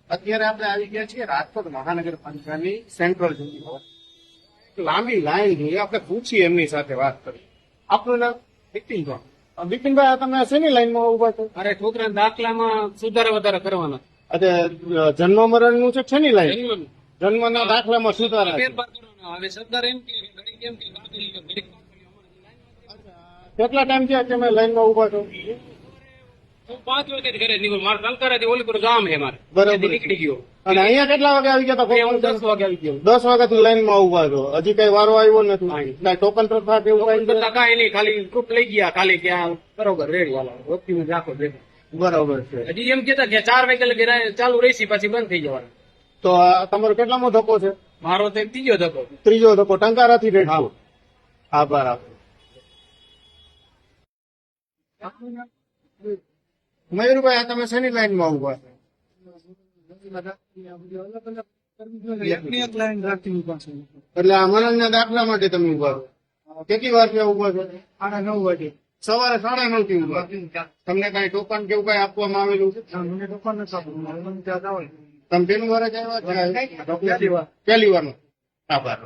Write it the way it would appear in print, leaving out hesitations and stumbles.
અત્યારે આપણે આવી ગયા છીએ રાજકોટ મહાનગરપાલિકાની સેન્ટ્રલ ચોકી. લાંબી લાઈન છે, આપણે પૂછીએ એમની સાથે વાત કરી. આપનું નામ? બિપિનભાઈ. બિપિનભાઈ, તમે શેની લાઈનમાં ઉભા છો? અરે છોકરા દાખલામાં સુધારા વધારા કરવાના અત્યારે જન્મ મરણનું છે, શેની લાઈન? જન્મના દાખલામાં સુધારા છે. ફેરફાર કરવાના. હવે સરદાર એમ કે ઘડીક એમ કે બાકી ઘડીક કેટલા ટાઈમ થયા તમે લાઈનમાં ઉભા છો? હું 5 વાગે ઘરે નીકળું. મારે ટંકારાથી ઓલીપુર ગામ છે મારે. બરાબર. નીકળી ગયો. અને અહીંયા કેટલા વાગે આવી ગયા હતા? હું 10 વાગે આવી ગયો. 10 વાગ્યાથી લાઈનમાં ઉભા છો, હજી કઈ વારો આવ્યો નથી? કઈ ટોકન પ્રથા કે એવું કઈ? બધા કાંઈ નહીં, ખાલી પ્રૂફ લઈ ગયા ખાલી ત્યાં બરોબર રેડી વાળા વખતી રાખો દેખો. બરાબર છે. હજી એમ કેતા કે 4 વાગે લગી ચાલુ રહેશે પછી બંધ થઈ જવાનું. તો આ તમારો કેટલામો ધક્કો છે? મારો તો ત્રીજો ધક્કો. ત્રીજો ધક્કો. ટંકારાથી રેડશો. આભાર આપો. મયુરભાઈ, આ તમે શેની લાઈનમાં ઉભા છો? એટલે આ મરણના દાખલા માટે તમે ઉભા છો. કેટલી વાર ત્યાં ઉભા છો? 9:30 વાગે. સવારે 9:30 થી ઉભા. તમને કઈ ટોકન કેવું કઈ આપવામાં આવેલું છે? તમે પેલું વાર જ આવ્યા? પહેલી વાર. આભાર.